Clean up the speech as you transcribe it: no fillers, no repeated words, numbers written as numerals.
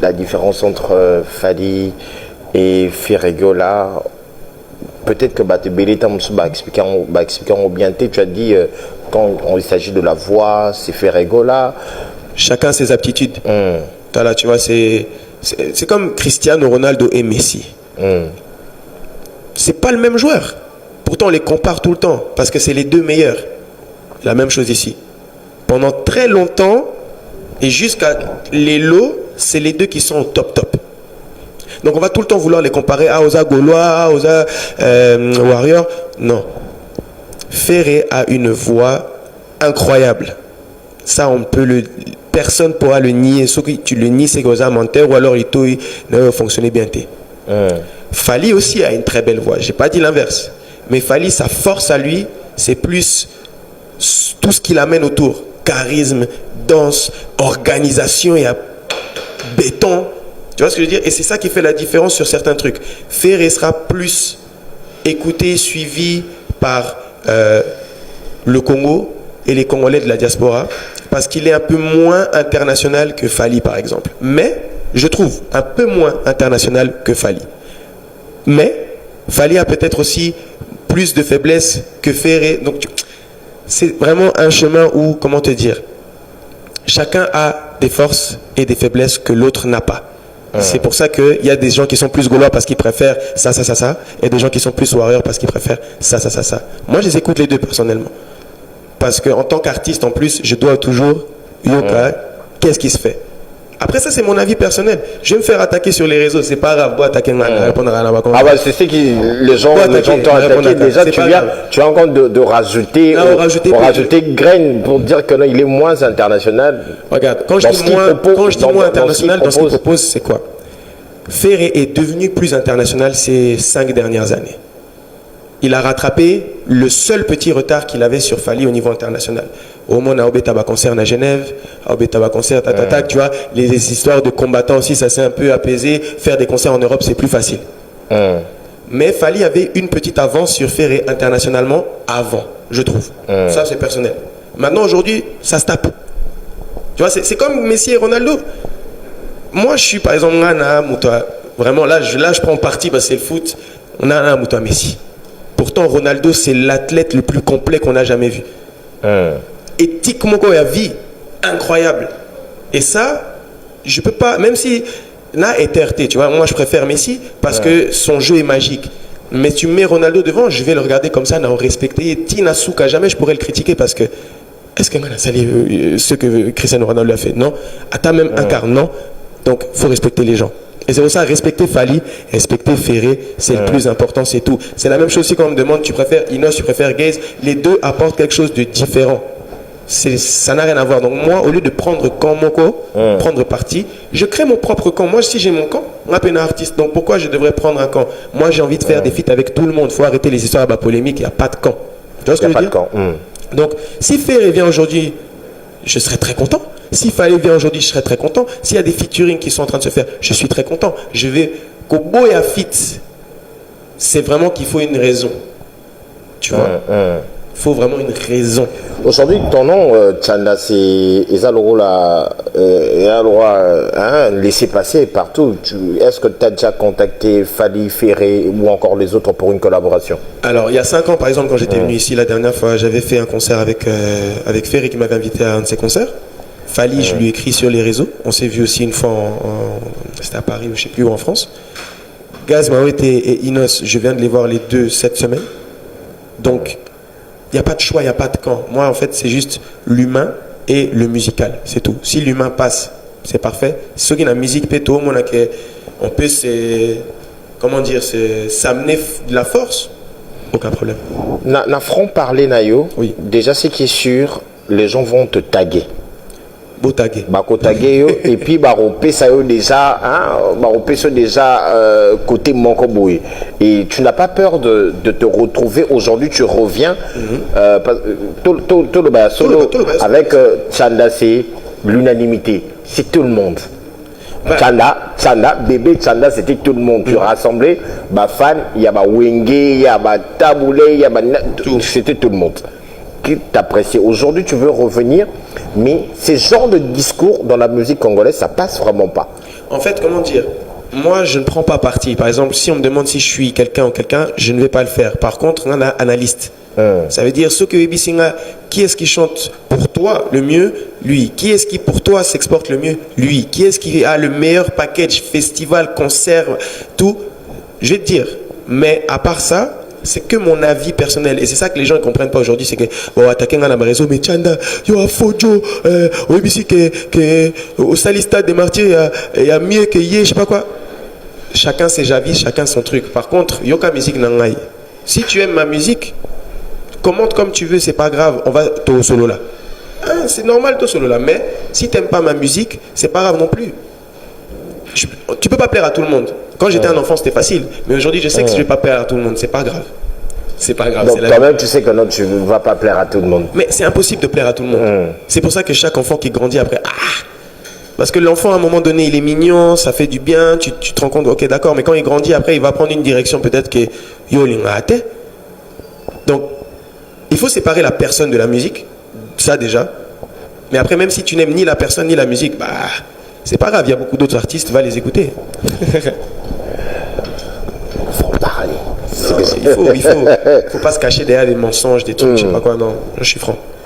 La différence entre Fally et Ferrego là, peut-être que expliquer bien. Tu as dit quand il s'agit de la voix, c'est Ferrego là. Chacun ses aptitudes. Là, tu vois, c'est comme Cristiano Ronaldo et Messi. C'est pas le même joueur. Pourtant, on les compare tout le temps parce que c'est les deux meilleurs. La même chose ici. Pendant très longtemps et jusqu'à les lots, c'est les deux qui sont au top. Donc on va tout le temps vouloir les comparer à Oza Gaulois, Oza Warrior. Non. Ferré a une voix incroyable. Ça, personne ne pourra le nier. Sauf que tu le nies, c'est Oza menteur ou alors il ne fonctionne bien. Fally aussi a une très belle voix. J'ai pas dit l'inverse. Mais Fally, sa force à lui, c'est plus tout ce qu'il amène autour. Charisme, danse, organisation, il y a béton. Tu vois ce que je veux dire? Et c'est ça qui fait la différence sur certains trucs. Ferré sera plus écouté, suivi par le Congo et les Congolais de la diaspora parce qu'il est un peu moins international que Fally, par exemple. Mais, je trouve, un peu moins international que Fally. Mais, Fally a peut-être aussi plus de faiblesses que Ferré. Donc, c'est vraiment un chemin où, comment te dire, chacun a des forces et des faiblesses que l'autre n'a pas. C'est pour ça qu'il y a des gens qui sont plus gaulois parce qu'ils préfèrent ça, et des gens qui sont plus warriors parce qu'ils préfèrent ça. Moi, je les écoute les deux personnellement. Parce qu'en tant qu'artiste, en plus, je dois toujours, qu'est-ce qui se fait? Après ça, c'est mon avis personnel. Je vais me faire attaquer sur les réseaux. C'est pas grave. Attaquer répondre à la Ah ouais, c'est ce qui les gens t'ont attaqué. Déjà, tu as encore de rajouter, pour rajouter graine pour dire que non, il est moins international. Regarde, quand je dis moins international, dans ce qu'il propose, c'est quoi? Ferré est devenu plus international ces 5 dernières années. Il a rattrapé le seul petit retard qu'il avait sur Fally au niveau international. Au moins, on a Taba concert à Genève, Taba concert, tu vois, les histoires de combattants aussi, ça s'est un peu apaisé. Faire des concerts en Europe, c'est plus facile. Mais Fally avait une petite avance sur Ferré internationalement avant, je trouve. Ça, c'est personnel. Maintenant, aujourd'hui, ça se tape. Tu vois, c'est comme Messi et Ronaldo. Moi, je suis par exemple vraiment là, je prends parti parce que c'est le foot. On a un Moutoua Messi. Pourtant, Ronaldo, c'est l'athlète le plus complet qu'on a jamais vu. Éthiquement, il y a vie incroyable. Et ça, je peux pas, même si là est RT, tu vois, moi je préfère Messi parce que son jeu est magique. Mais tu mets Ronaldo devant, je vais le regarder comme ça, respecter. Tina Souka, jamais je pourrais le critiquer parce que est-ce que ce que Cristiano Ronaldo a fait? Non. Attends, même un quart, non. Donc, il faut respecter les gens. Et c'est pour ça, respecter Fally, respecter Ferré, c'est le plus important, c'est tout. C'est la même chose aussi quand on me demande, tu préfères Inos, tu préfères Gaze, les deux apportent quelque chose de différent. Ça n'a rien à voir. Donc moi, au lieu de prendre camp, prendre parti, je crée mon propre camp. Moi, si j'ai mon camp, on m'appelle un artiste. Donc pourquoi je devrais prendre un camp? Moi, j'ai envie de faire des feats avec tout le monde. Il faut arrêter les histoires polémiques, il n'y a pas de camp. Tu vois ce que je veux dire? Donc, si Ferré vient aujourd'hui, je serais très content. S'il fallait vient aujourd'hui, je serais très content. S'il y a des featuring qui sont en train de se faire, je suis très content. Je vais Kobo et à fit. C'est vraiment qu'il faut une raison. Tu vois? Il faut vraiment une raison. Aujourd'hui, ton nom, Tchanda, c'est Ezaloro laisser passer partout. Est-ce que tu as déjà contacté Fally, Ferré ou encore les autres pour une collaboration? Alors, il y a 5 ans, par exemple, quand j'étais venu ici la dernière fois, j'avais fait un concert avec Ferré qui m'avait invité à un de ses concerts. Fally, je lui ai écrit sur les réseaux. On s'est vu aussi une fois, c'était à Paris ou je ne sais plus où en France. Gaz, Maouet et Inos, je viens de les voir les deux cette semaine. Donc, il n'y a pas de choix, il n'y a pas de camp. Moi, en fait, c'est juste l'humain et le musical. C'est tout. Si l'humain passe, c'est parfait. Ce qui est la musique, on peut s'amener de la force. Aucun problème. Na front parler, Nayo, oui. Déjà, ce qui est sûr, les gens vont te taguer. Beau taguer. Bako taguer yo, et puis baropé ça yo déjà, côté Mankoboui. Et tu n'as pas peur de te retrouver aujourd'hui, tu reviens tout le solo avec Tchanda, c'est l'unanimité, c'est tout le monde. Tchanda, bébé Tchanda, c'était tout le monde. Tu rassemblais, fan, il y a Wenge, il y a Taboulé, il y a c'était tout le monde. Qui t'apprécie. Aujourd'hui, tu veux revenir, mais ce genre de discours dans la musique congolaise, ça passe vraiment pas. En fait, comment dire, moi, je ne prends pas parti. Par exemple, si on me demande si je suis quelqu'un ou quelqu'un, je ne vais pas le faire. Par contre, on a analyste. Ça veut dire, ceux que qui est-ce qui chante pour toi le mieux? Lui. Qui est-ce qui pour toi s'exporte le mieux? Lui. Qui est-ce qui a le meilleur package, festival, concert, tout? Je vais te dire. Mais à part ça, c'est que mon avis personnel. Et c'est ça que les gens ne comprennent pas aujourd'hui. C'est que, bon, attaquer un réseau, mais Chanda, yo, a Fojo, au ici, au Salistade des Martyrs, il y a mieux que Yé, je sais pas quoi. Chacun ses avis, chacun son truc. Par contre, yoka musique nangai. Si tu aimes ma musique, commente comme tu veux, c'est pas grave. On va au solo là. Hein, c'est normal au solo là. Mais si tu n'aimes pas ma musique, c'est pas grave non plus. Tu peux pas plaire à tout le monde. Quand j'étais un enfant, c'était facile. Mais aujourd'hui, je sais que je vais pas plaire à tout le monde. C'est pas grave. C'est pas grave. Donc quand même, tu sais que non, tu ne vas pas plaire à tout le monde. Mais c'est impossible de plaire à tout le monde. C'est pour ça que chaque enfant qui grandit après, parce que l'enfant, à un moment donné, il est mignon, ça fait du bien, tu te rends compte, ok, d'accord, mais quand il grandit, après, il va prendre une direction peut-être que yo, il a raté. Donc, il faut séparer la personne de la musique, ça déjà. Mais après, même si tu n'aimes ni la personne ni la musique, bah, c'est pas grave, il y a beaucoup d'autres artistes, va les écouter. Faut parler. Non, il faut pas se cacher derrière des mensonges, des trucs, je sais pas quoi, non, je suis franc.